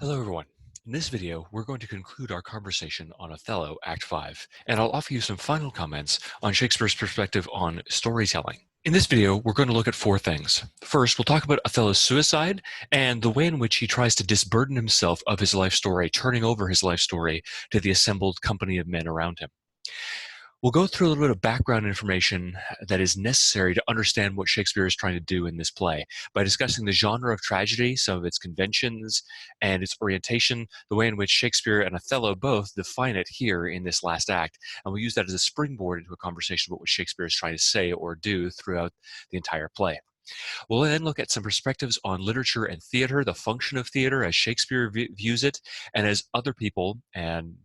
Hello, everyone. In this video, we're going to conclude our conversation on Othello, Act 5, and I'll offer you some final comments on Shakespeare's perspective on storytelling. In this video, we're going to look at four things. First, we'll talk about Othello's suicide and the way in which he tries to disburden himself of his life story, turning over his life story to the assembled company of men around him. We'll go through a little bit of background information that is necessary to understand what Shakespeare is trying to do in this play by discussing the genre of tragedy, some of its conventions and its orientation, the way in which Shakespeare and Othello both define it here in this last act. And we'll use that as a springboard into a conversation about what Shakespeare is trying to say or do throughout the entire play. We'll then look at some perspectives on literature and theater, the function of theater as Shakespeare views it, and as other people and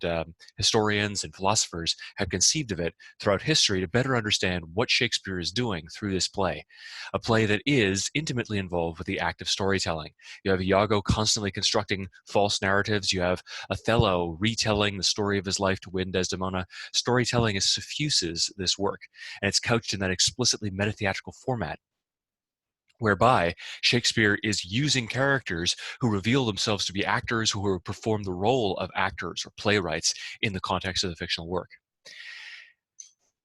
historians and philosophers have conceived of it throughout history to better understand what Shakespeare is doing through this play, a play that is intimately involved with the act of storytelling. You have Iago constantly constructing false narratives. You have Othello retelling the story of his life to win Desdemona. Storytelling suffuses this work, and it's couched in that explicitly metatheatrical format whereby Shakespeare is using characters who reveal themselves to be actors who perform the role of actors or playwrights in the context of the fictional work.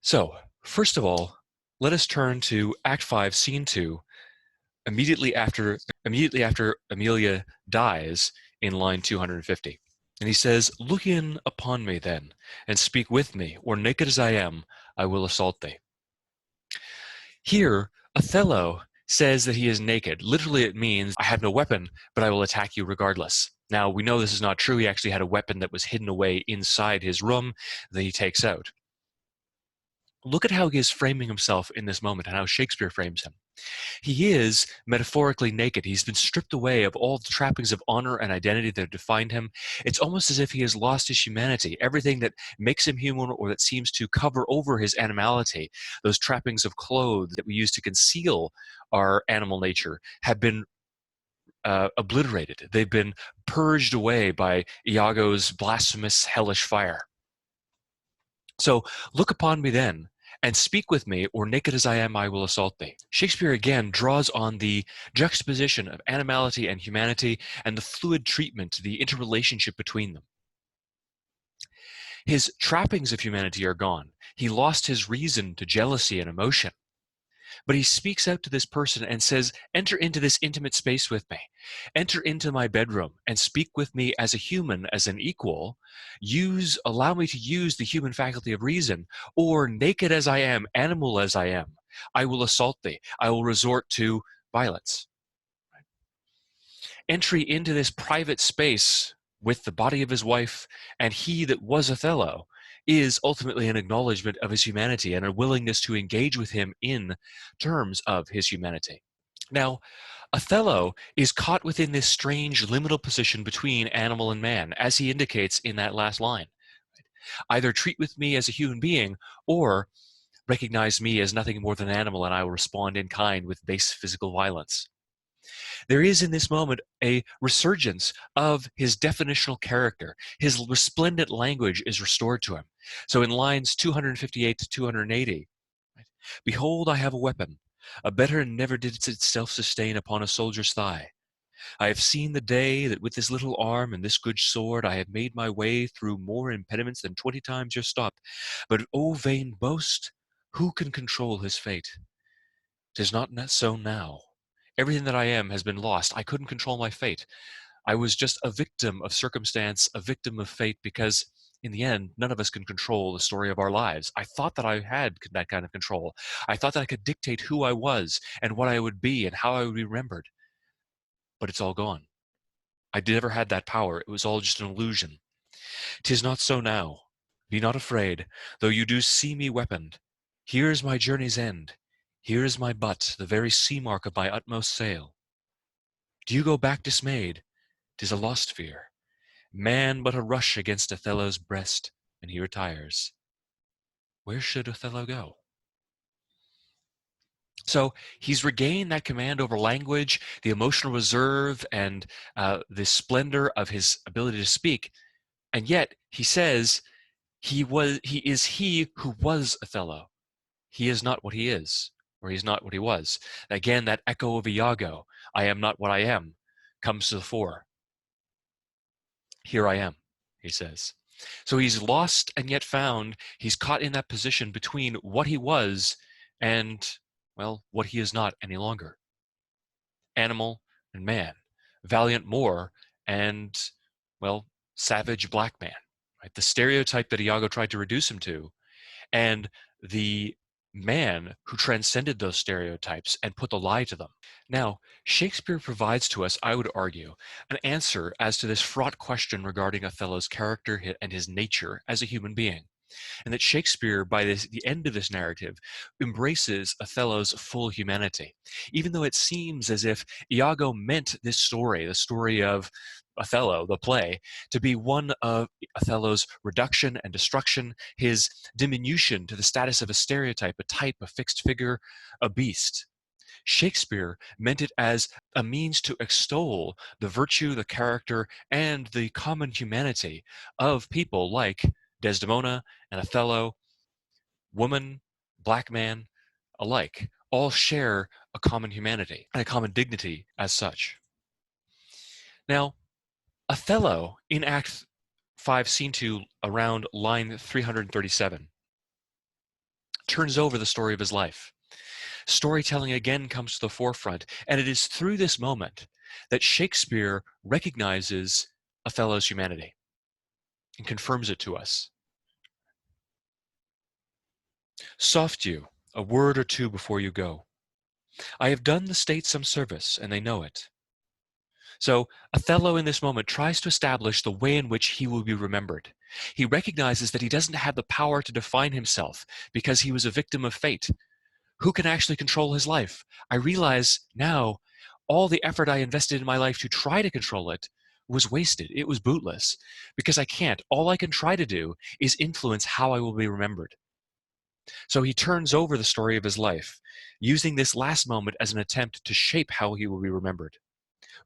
So, first of all, let us turn to Act 5, Scene 2, immediately after Amelia dies in line 250. And he says, "Look in upon me then, and speak with me, or naked as I am, I will assault thee." Here, Othello says that he is naked. Literally, it means, I have no weapon, but I will attack you regardless. Now, we know this is not true. He actually had a weapon that was hidden away inside his room that he takes out. Look at how he is framing himself in this moment and how Shakespeare frames him. He is metaphorically naked. He's been stripped away of all the trappings of honor and identity that defined him. It's almost as if he has lost his humanity. Everything that makes him human or that seems to cover over his animality, those trappings of clothes that we use to conceal our animal nature, have been obliterated. They've been purged away by Iago's blasphemous, hellish fire. So look upon me then, and speak with me, or naked as I am, I will assault thee. Shakespeare again draws on the juxtaposition of animality and humanity and the fluid treatment, the interrelationship between them. His trappings of humanity are gone. He lost his reason to jealousy and emotion. But he speaks out to this person and says, enter into this intimate space with me. Enter into my bedroom and speak with me as a human, as an equal. Allow me to use the human faculty of reason, or naked as I am, animal as I am, I will assault thee. I will resort to violence. Entry into this private space with the body of his wife and he that was Othello is ultimately an acknowledgement of his humanity and a willingness to engage with him in terms of his humanity. Now, Othello is caught within this strange liminal position between animal and man, as he indicates in that last line. Either treat with me as a human being, or recognize me as nothing more than an animal, and I will respond in kind with base physical violence. There is in this moment a resurgence of his definitional character. His resplendent language is restored to him. So in lines 258 to 280, right, behold, I have a weapon. A better never did itself sustain upon a soldier's thigh. I have seen the day that with this little arm and this good sword I have made my way through more impediments than 20 times your stop. But, O vain boast, who can control his fate? 'Tis not so now. Everything that I am has been lost. I couldn't control my fate. I was just a victim of circumstance, a victim of fate, because in the end, none of us can control the story of our lives. I thought that I had that kind of control. I thought that I could dictate who I was and what I would be and how I would be remembered. But it's all gone. I never had that power. It was all just an illusion. 'Tis not so now. Be not afraid, though you do see me weaponed. Here is my journey's end. Here is my butt, the very sea mark of my utmost sail. Do you go back dismayed? 'Tis a lost fear. Man but a rush against Othello's breast, and he retires. Where should Othello go? So he's regained that command over language, the emotional reserve, and the splendor of his ability to speak. And yet he says he is he who was Othello. He is not what he is, or he's not what he was. Again, that echo of Iago, I am not what I am, comes to the fore. Here I am, he says. So he's lost and yet found. He's caught in that position between what he was and, well, what he is not any longer. Animal and man, valiant Moor and, well, savage black man. Right? The stereotype that Iago tried to reduce him to, and the man who transcended those stereotypes and put the lie to them. Now, Shakespeare provides to us, I would argue, an answer as to this fraught question regarding Othello's character and his nature as a human being. And that Shakespeare, by the end of this narrative, embraces Othello's full humanity. Even though it seems as if Iago meant this story, the story of Othello, the play, to be one of Othello's reduction and destruction, his diminution to the status of a stereotype, a type, a fixed figure, a beast. Shakespeare meant it as a means to extol the virtue, the character, and the common humanity of people like Desdemona and Othello. Woman, black man alike, all share a common humanity and a common dignity as such. Now, Othello in Act 5, Scene 2, around line 337, turns over the story of his life. Storytelling again comes to the forefront, and it is through this moment that Shakespeare recognizes Othello's humanity and confirms it to us. Soft you, a word or two before you go. I have done the state some service, and they know it. So Othello in this moment tries to establish the way in which he will be remembered. He recognizes that he doesn't have the power to define himself because he was a victim of fate. Who can actually control his life? I realize now all the effort I invested in my life to try to control it was wasted. It was bootless because I can't. All I can try to do is influence how I will be remembered. So he turns over the story of his life, using this last moment as an attempt to shape how he will be remembered.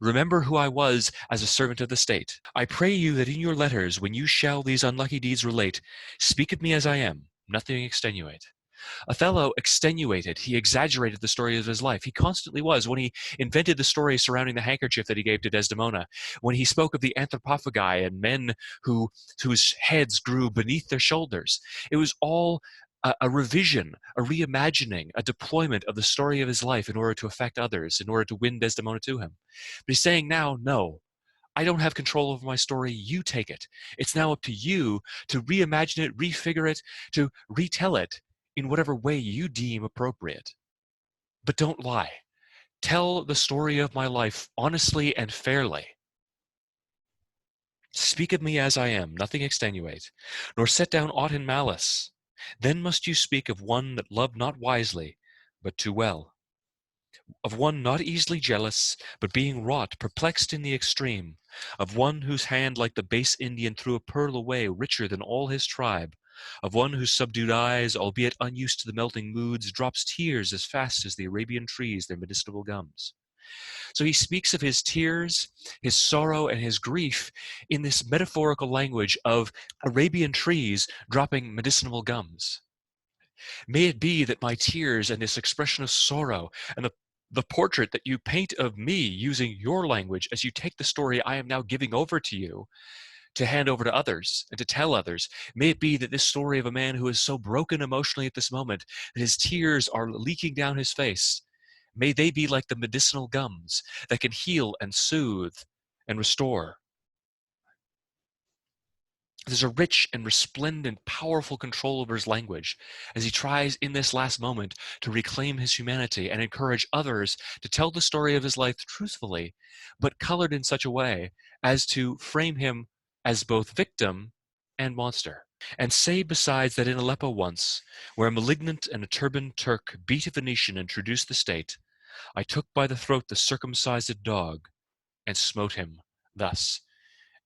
Remember who I was as a servant of the state. I pray you that in your letters, when you shall these unlucky deeds relate, speak of me as I am, nothing extenuate. Othello extenuated, he exaggerated the story of his life. He constantly was. When he invented the story surrounding the handkerchief that he gave to Desdemona, when he spoke of the anthropophagi and men whose heads grew beneath their shoulders, it was all a revision, a reimagining, a deployment of the story of his life in order to affect others, in order to win Desdemona to him. But he's saying now, no, I don't have control over my story. You take it. It's now up to you to reimagine it, refigure it, to retell it in whatever way you deem appropriate. But don't lie. Tell the story of my life honestly and fairly. Speak of me as I am, nothing extenuate, nor set down aught in malice. Then must you speak of one that loved not wisely, but too well. Of one not easily jealous, but being wrought, perplexed in the extreme. Of one whose hand like the base Indian threw a pearl away richer than all his tribe. Of one whose subdued eyes, albeit unused to the melting moods, drops tears as fast as the Arabian trees their medicinal gums. So he speaks of his tears, his sorrow, and his grief in this metaphorical language of Arabian trees dropping medicinal gums. May it be that my tears and this expression of sorrow and the portrait that you paint of me using your language as you take the story I am now giving over to you to hand over to others and to tell others, may it be that this story of a man who is so broken emotionally at this moment that his tears are leaking down his face, may they be like the medicinal gums that can heal and soothe and restore. There's a rich and resplendent, powerful control over his language as he tries in this last moment to reclaim his humanity and encourage others to tell the story of his life truthfully, but colored in such a way as to frame him as both victim and monster. And say besides that in Aleppo once, where a malignant and a turbaned Turk beat a Venetian and traduced the state, I took by the throat the circumcised dog and smote him thus.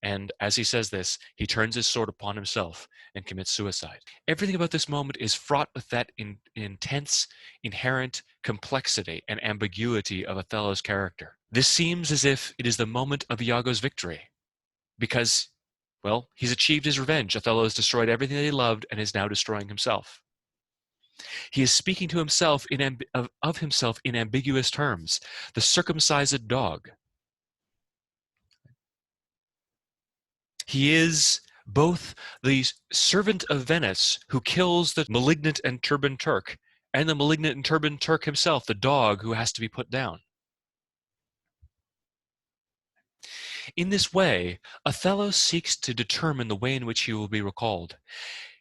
And as he says this, he turns his sword upon himself and commits suicide. Everything about this moment is fraught with that intense, inherent complexity and ambiguity of Othello's character. This seems as if it is the moment of Iago's victory, because, well, he's achieved his revenge. Othello has destroyed everything that he loved and is now destroying himself. He is speaking to himself of himself in ambiguous terms. The circumcised dog. He is both the servant of Venice who kills the malignant and turbaned Turk, and the malignant and turbaned Turk himself, the dog who has to be put down. In this way, Othello seeks to determine the way in which he will be recalled.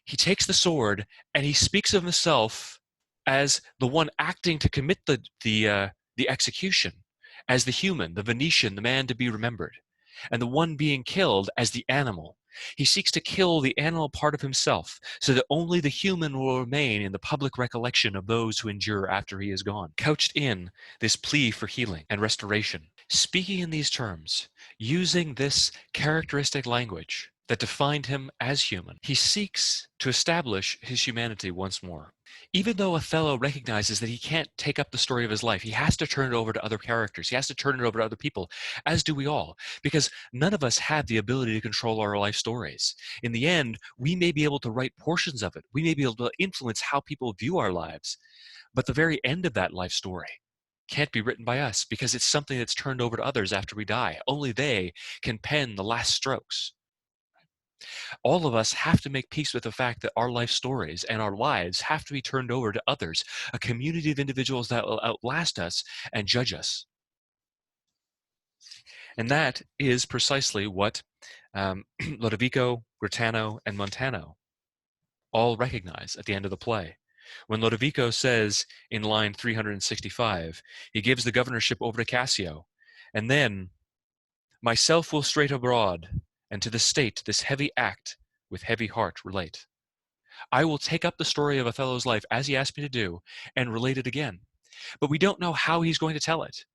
He takes the sword and he speaks of himself as the one acting to commit the execution, as the human, the Venetian, the man to be remembered, and the one being killed as the animal. He seeks to kill the animal part of himself so that only the human will remain in the public recollection of those who endure after he is gone, couched in this plea for healing and restoration. Speaking in these terms, using this characteristic language that defined him as human, he seeks to establish his humanity once more. Even though Othello recognizes that he can't take up the story of his life, he has to turn it over to other characters. He has to turn it over to other people, as do we all, because none of us have the ability to control our life stories. In the end, we may be able to write portions of it. We may be able to influence how people view our lives. But the very end of that life story can't be written by us because it's something that's turned over to others after we die. Only they can pen the last strokes. All of us have to make peace with the fact that our life stories and our lives have to be turned over to others, a community of individuals that will outlast us and judge us. And that is precisely what Lodovico, Gritano, and Montano all recognize at the end of the play. When Lodovico says in line 365, he gives the governorship over to Cassio, and then, myself will straight abroad, and to the state this heavy act with heavy heart relate. I will take up the story of Othello's life as he asked me to do and relate it again. But we don't know how he's going to tell it.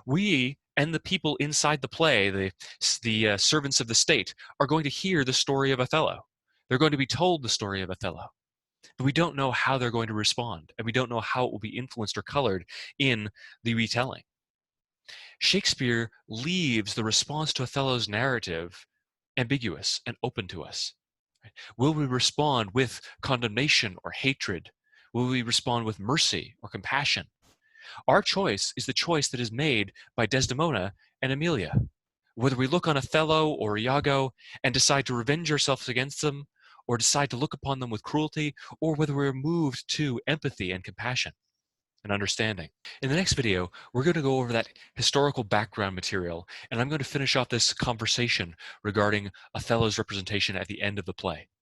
We and the people inside the play, the servants of the state, are going to hear the story of Othello. They're going to be told the story of Othello. But we don't know how they're going to respond, and we don't know how it will be influenced or colored in the retelling. Shakespeare leaves the response to Othello's narrative ambiguous and open to us. Will we respond with condemnation or hatred? Will we respond with mercy or compassion? Our choice is the choice that is made by Desdemona and Emilia. Whether we look on Othello or Iago and decide to revenge ourselves against them, or decide to look upon them with cruelty, or whether we're moved to empathy and compassion and understanding. In the next video, we're going to go over that historical background material, and I'm going to finish off this conversation regarding Othello's representation at the end of the play.